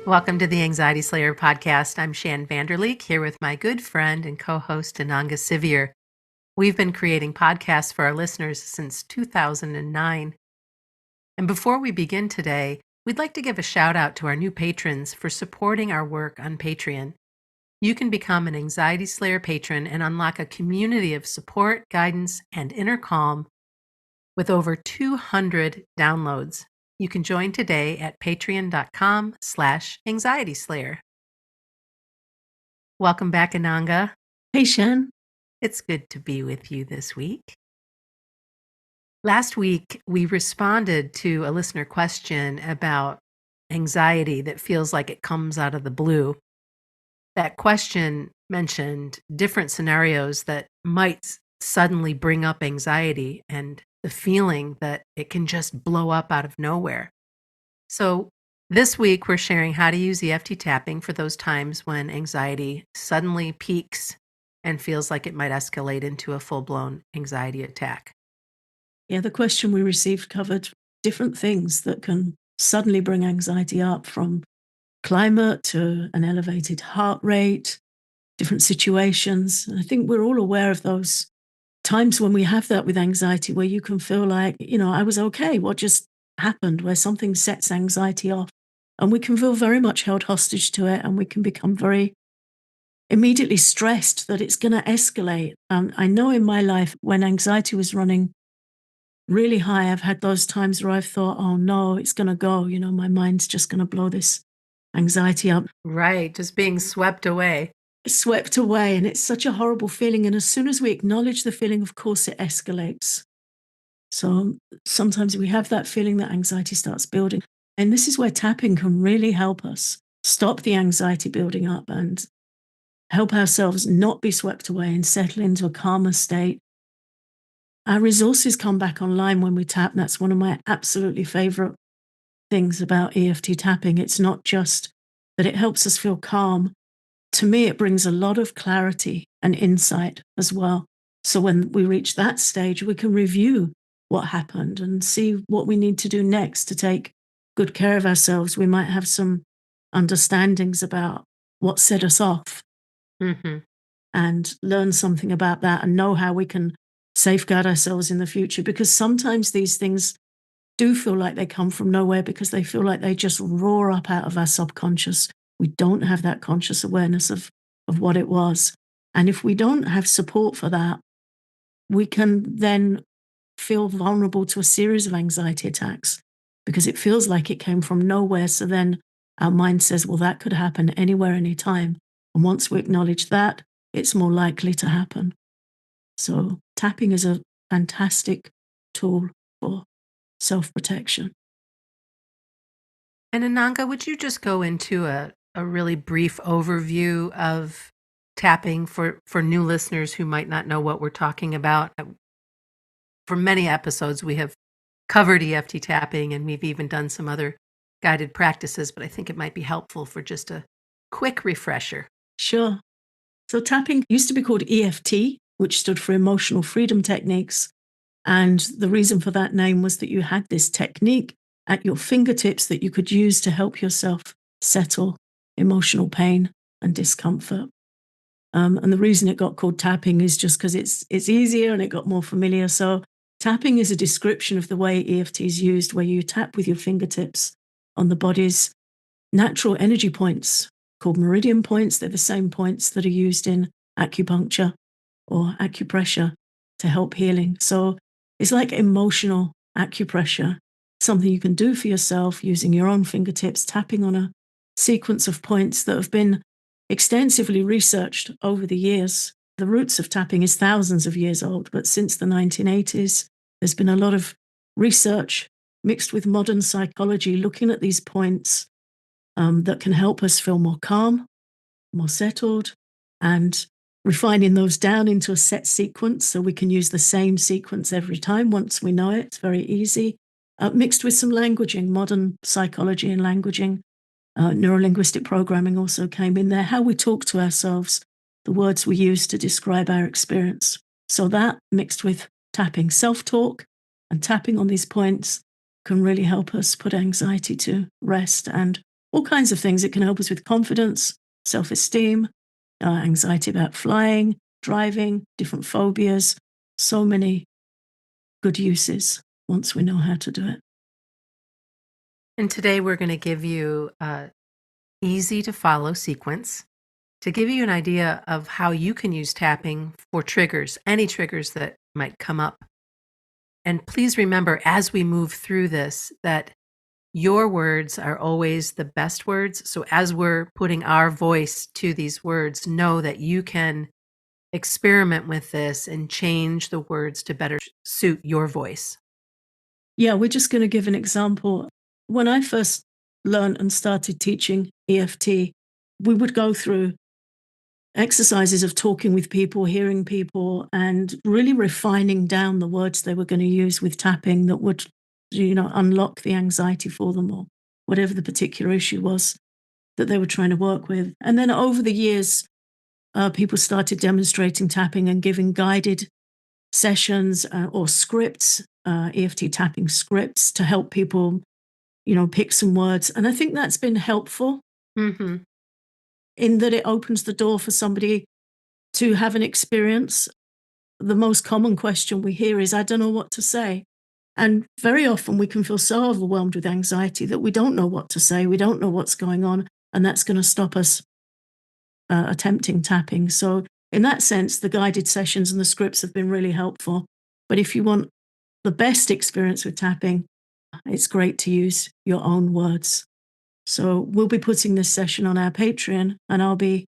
Welcome to the Anxiety Slayer podcast. I'm Shan Vanderleek here with my good friend and co-host Ananga Sivir. We've been creating podcasts for our listeners since 2009. And before we begin today, we'd like to give a shout out to our new patrons for supporting our work on Patreon. You can become an Anxiety Slayer patron and unlock a community of support, guidance, and inner calm with over 200 downloads. You can join today at patreon.com/anxietyslayer. Welcome back, Ananga. Hey, Shan. It's good to be with you this week. Last week, we responded to a listener question about anxiety that feels like it comes out of the blue. That question mentioned different scenarios that might suddenly bring up anxiety and the feeling that it can just blow up out of nowhere. So this week, we're sharing how to use EFT tapping for those times when anxiety suddenly peaks and feels like it might escalate into a full-blown anxiety attack. Yeah, the question we received covered different things that can suddenly bring anxiety up, from climate to an elevated heart rate, different situations. And I think we're all aware of those times when we have that with anxiety, where you can feel like, I was okay. What just happened? Where something sets anxiety off. And we can feel very much held hostage to it, and we can become very immediately stressed that it's going to escalate. I know in my life, when anxiety was running really high, I've had those times where I've thought, oh no, it's going to go. My mind's just going to blow this anxiety up. Right, just being swept away. Swept away. And it's such a horrible feeling. And as soon as we acknowledge the feeling, of course, it escalates. So sometimes we have that feeling that anxiety starts building. And this is where tapping can really help us stop the anxiety building up and help ourselves not be swept away and settle into a calmer state. Our resources come back online when we tap. That's one of my absolutely favorite things about EFT tapping. It's not just that it helps us feel calm. To me, it brings a lot of clarity and insight as well. So when we reach that stage, we can review what happened and see what we need to do next to take good care of ourselves. We might have some understandings about what set us off and learn something about that and know how we can safeguard ourselves in the future. Because sometimes these things do feel like they come from nowhere, because they feel like they just roar up out of our subconscious. We don't have that conscious awareness of what it was. And if we don't have support for that, we can then feel vulnerable to a series of anxiety attacks, because it feels like it came from nowhere. So then our mind says, well, that could happen anywhere, anytime. And once we acknowledge that, it's more likely to happen. So tapping is a fantastic tool for self-protection. And Ananga, would you just go into a really brief overview of tapping for new listeners who might not know what we're talking about? For many episodes, we have covered EFT tapping, and we've even done some other guided practices, but I think it might be helpful for just a quick refresher. Sure. So tapping used to be called EFT, which stood for Emotional Freedom Techniques. And the reason for that name was that you had this technique at your fingertips that you could use to help yourself settle emotional pain and discomfort. And the reason it got called tapping is just because it's easier and it got more familiar. So tapping is a description of the way EFT is used, where you tap with your fingertips on the body's natural energy points called meridian points. They're the same points that are used in acupuncture or acupressure to help healing. So it's like emotional acupressure, something you can do for yourself using your own fingertips, tapping on a sequence of points that have been extensively researched over the years. The roots of tapping is thousands of years old, but since the 1980s, there's been a lot of research mixed with modern psychology looking at these points that can help us feel more calm, more settled, and refining those down into a set sequence so we can use the same sequence every time once we know it. It's very easy. Mixed with some languaging, modern psychology and languaging. Neurolinguistic programming also came in there, how we talk to ourselves, the words we use to describe our experience. So that, mixed with tapping, self-talk and tapping on these points, can really help us put anxiety to rest and all kinds of things. It can help us with confidence, self-esteem, anxiety about flying, driving, different phobias, so many good uses once we know how to do it. And today we're going to give you a easy to follow sequence to give you an idea of how you can use tapping for triggers, any triggers that might come up. And please remember as we move through this that your words are always the best words. So as we're putting our voice to these words, know that you can experiment with this and change the words to better suit your voice. Yeah, we're just going to give an example. When I first learned and started teaching EFT, we would go through exercises of talking with people, hearing people, and really refining down the words they were going to use with tapping that would, unlock the anxiety for them or whatever the particular issue was that they were trying to work with. And then over the years, people started demonstrating tapping and giving guided sessions or scripts, EFT tapping scripts to help people, pick some words. And I think that's been helpful Hmm. in that it opens the door for somebody to have an experience. The most common question we hear is, I don't know what to say. And very often we can feel so overwhelmed with anxiety that we don't know what to say. We don't know what's going on. And that's going to stop us attempting tapping. So, in that sense, the guided sessions and the scripts have been really helpful. But if you want the best experience with tapping, it's great to use your own words. So, we'll be putting this session on our Patreon, and I'll be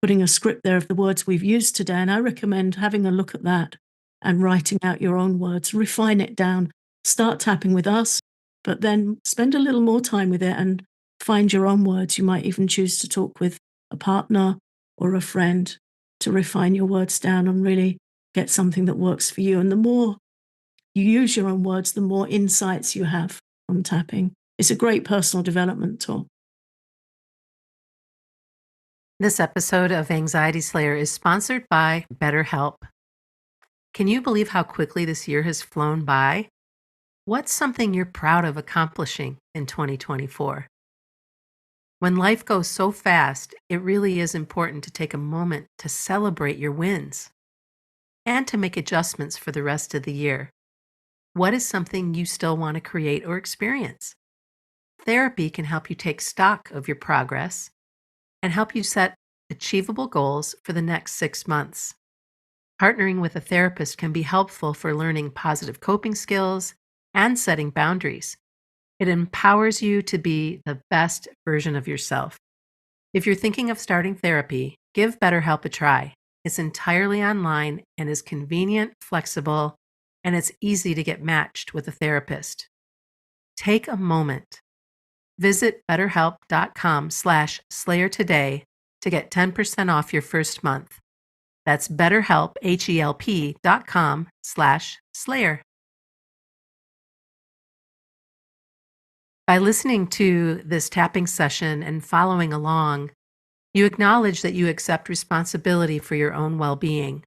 putting a script there of the words we've used today. And I recommend having a look at that and writing out your own words, refine it down, start tapping with us, but then spend a little more time with it and find your own words. You might even choose to talk with a partner or a friend to refine your words down and really get something that works for you. And the more you use your own words, the more insights you have from tapping. It's a great personal development tool. This episode of Anxiety Slayer is sponsored by BetterHelp. Can you believe how quickly this year has flown by? What's something you're proud of accomplishing in 2024? When life goes so fast, it really is important to take a moment to celebrate your wins and to make adjustments for the rest of the year. What is something you still want to create or experience? Therapy can help you take stock of your progress and help you set achievable goals for the next 6 months. Partnering with a therapist can be helpful for learning positive coping skills and setting boundaries. It empowers you to be the best version of yourself. If you're thinking of starting therapy, give BetterHelp a try. It's entirely online and is convenient, flexible, and it's easy to get matched with a therapist. Take a moment. Visit betterhelp.com/slayer today to get 10% off your first month. That's BetterHelp, HELP.com/slayer. By listening to this tapping session and following along, you acknowledge that you accept responsibility for your own well-being.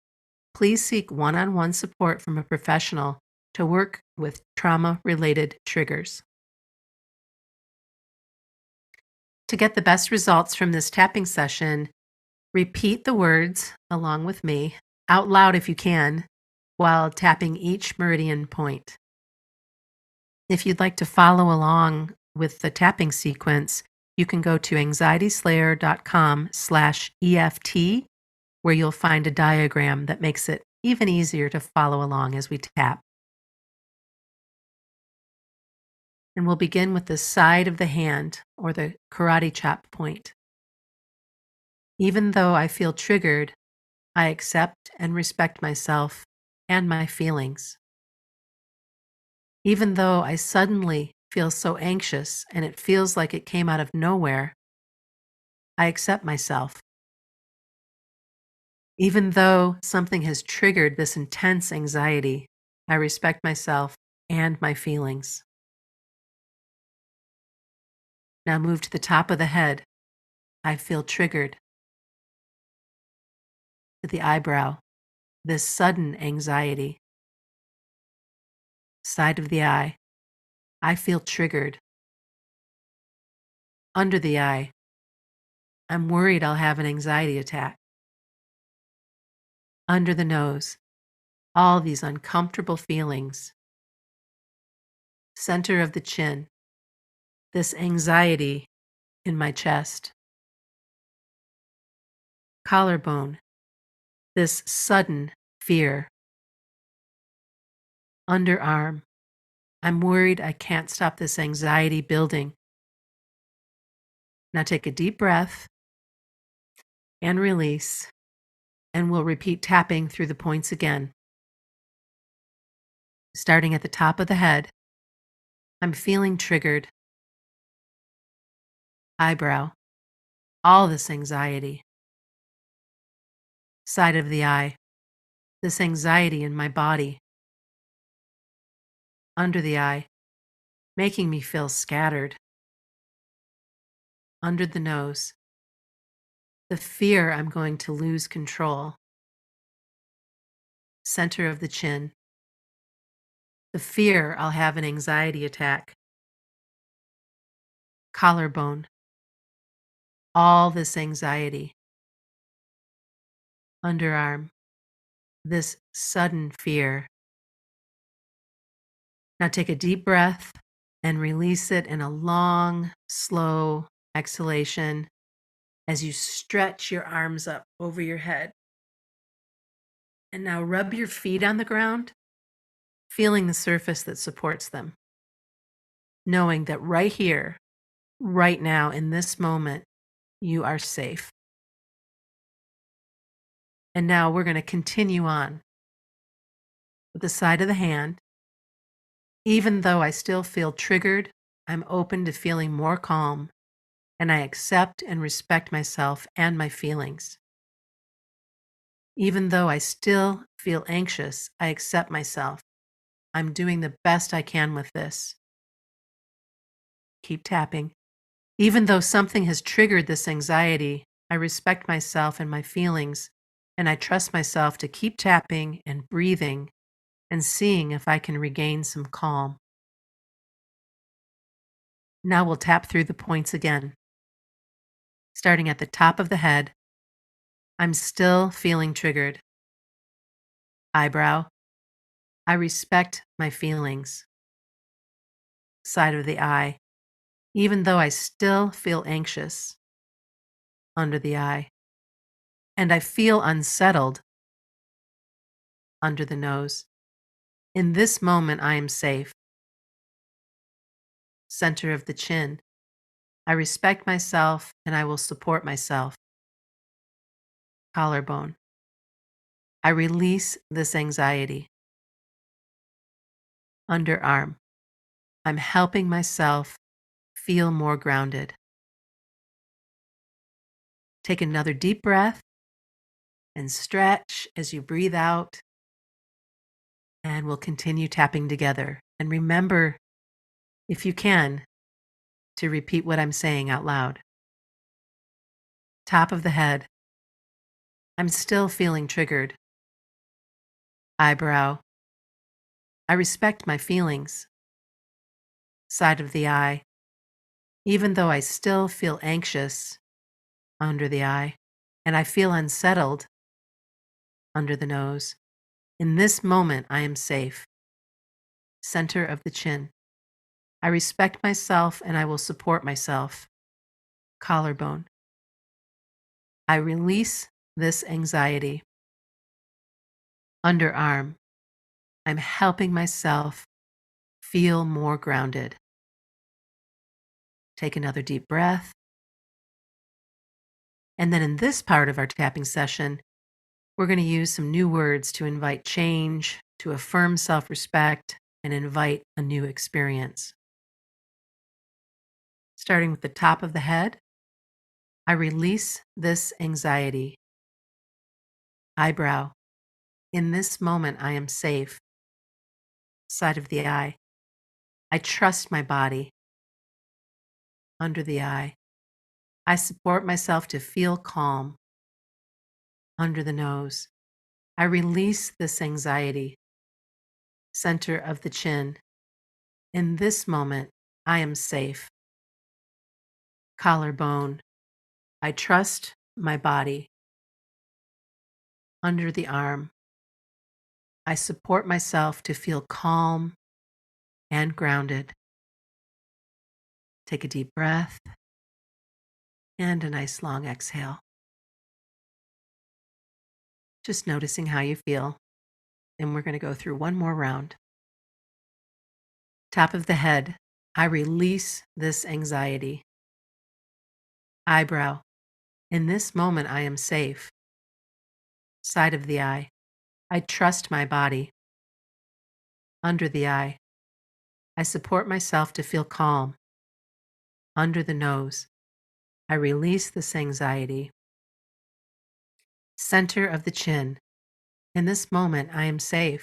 Please seek one-on-one support from a professional to work with trauma-related triggers. To get the best results from this tapping session, repeat the words along with me, out loud if you can, while tapping each meridian point. If you'd like to follow along with the tapping sequence, you can go to anxietyslayer.com/EFT, where you'll find a diagram that makes it even easier to follow along as we tap. And we'll begin with the side of the hand or the karate chop point. Even though I feel triggered, I accept and respect myself and my feelings. Even though I suddenly feel so anxious and it feels like it came out of nowhere, I accept myself. Even though something has triggered this intense anxiety, I respect myself and my feelings. Now move to the top of the head. I feel triggered. To the eyebrow, this sudden anxiety. Side of the eye. I feel triggered. Under the eye. I'm worried I'll have an anxiety attack. Under the nose. All these uncomfortable feelings. Center of the chin. This anxiety in my chest. Collarbone. This sudden fear. Underarm. I'm worried I can't stop this anxiety building. Now take a deep breath and release, and we'll repeat tapping through the points again. Starting at the top of the head, I'm feeling triggered. Eyebrow, all this anxiety. Side of the eye, this anxiety in my body. Under the eye, making me feel scattered. Under the nose, the fear I'm going to lose control. Center of the chin, the fear I'll have an anxiety attack. Collarbone, all this anxiety. Underarm, this sudden fear. Now take a deep breath and release it in a long, slow exhalation as you stretch your arms up over your head. And now rub your feet on the ground, feeling the surface that supports them, knowing that right here, right now, in this moment, you are safe. And now we're going to continue on with the side of the hand. Even though I still feel triggered, I'm open to feeling more calm, and I accept and respect myself and my feelings. Even though I still feel anxious, I accept myself. I'm doing the best I can with this. Keep tapping. Even though something has triggered this anxiety, I respect myself and my feelings, and I trust myself to keep tapping and breathing and seeing if I can regain some calm. Now we'll tap through the points again. Starting at the top of the head, I'm still feeling triggered. Eyebrow, I respect my feelings. Side of the eye, even though I still feel anxious. Under the eye, and I feel unsettled. Under the nose, in this moment I am safe. Center of the chin, I respect myself and I will support myself. Collarbone, I release this anxiety. Underarm, I'm helping myself feel more grounded. Take another deep breath and stretch as you breathe out. And we'll continue tapping together. And remember, if you can, to repeat what I'm saying out loud. Top of the head, I'm still feeling triggered. Eyebrow, I respect my feelings. Side of the eye, even though I still feel anxious. Under the eye, and I feel unsettled. Under the nose, in this moment I am safe. Center of the chin, I respect myself and I will support myself. Collarbone, I release this anxiety. Underarm, I'm helping myself feel more grounded. Take another deep breath. And then in this part of our tapping session, we're going to use some new words to invite change, to affirm self-respect, and invite a new experience. Starting with the top of the head, I release this anxiety. Eyebrow, in this moment I am safe. Side of the eye, I trust my body. Under the eye, I support myself to feel calm. Under the nose, I release this anxiety. Center of the chin, in this moment I am safe. Collarbone. I trust my body. Under the arm. I support myself to feel calm and grounded. Take a deep breath and a nice long exhale. Just noticing how you feel. And we're going to go through one more round. Top of the head. I release this anxiety. Eyebrow. In this moment, I am safe. Side of the eye. I trust my body. Under the eye. I support myself to feel calm. Under the nose. I release this anxiety. Center of the chin. In this moment, I am safe.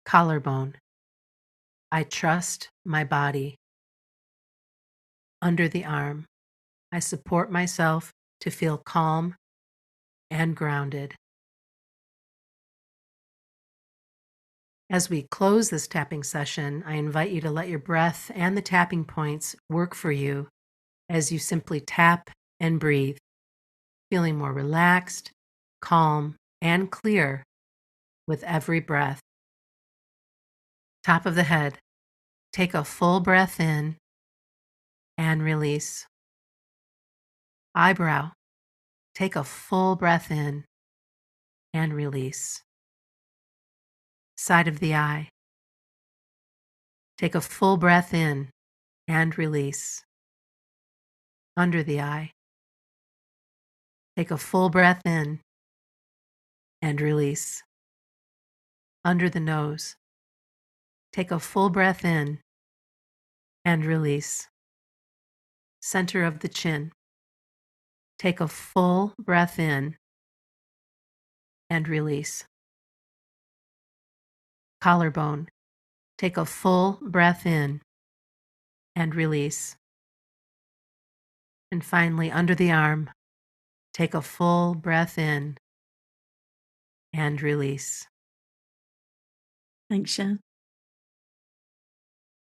Collarbone. I trust my body. Under the arm. I support myself to feel calm and grounded. As we close this tapping session, I invite you to let your breath and the tapping points work for you as you simply tap and breathe, feeling more relaxed, calm, and clear with every breath. Top of the head. Take a full breath in and release. Eyebrow. Take a full breath in and release. Side of the eye. Take a full breath in and release. Under the eye. Take a full breath in and release. Under the nose. Take a full breath in and release. Center of the chin. Take a full breath in and release. Collarbone. Take a full breath in and release. And finally, under the arm, take a full breath in and release. Thanks, Shan.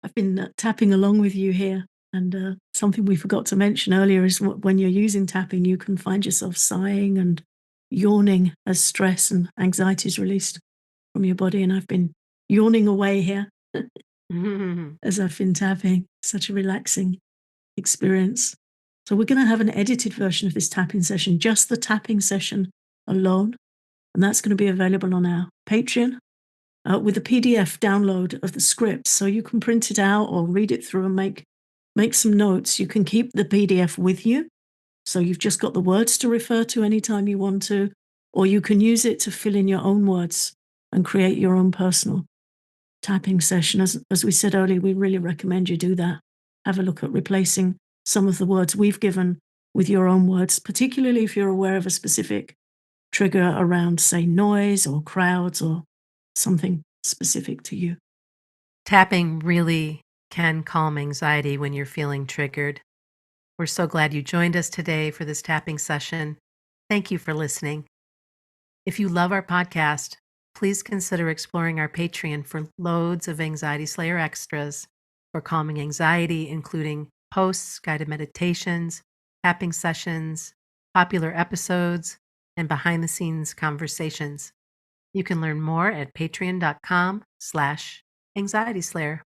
I've been tapping along with you here, and something we forgot to mention earlier is when you're using tapping, you can find yourself sighing and yawning as stress and anxiety is released from your body. And I've been yawning away here as I've been tapping. Such a relaxing experience. So we're going to have an edited version of this tapping session, just the tapping session alone. And that's going to be available on our Patreon with a PDF download of the script. So you can print it out or read it through and make some notes. You can keep the PDF with you. So you've just got the words to refer to anytime you want to, or you can use it to fill in your own words and create your own personal tapping session. As we said earlier, we really recommend you do that. Have a look at replacing some of the words we've given with your own words, particularly if you're aware of a specific trigger around, say, noise or crowds or something specific to you. Tapping really can calm anxiety when you're feeling triggered. We're so glad you joined us today for this tapping session. Thank you for listening. If you love our podcast, please consider exploring our Patreon for loads of Anxiety Slayer extras for calming anxiety, including posts, guided meditations, tapping sessions, popular episodes, and behind-the-scenes conversations. You can learn more at patreon.com/anxietyslayer.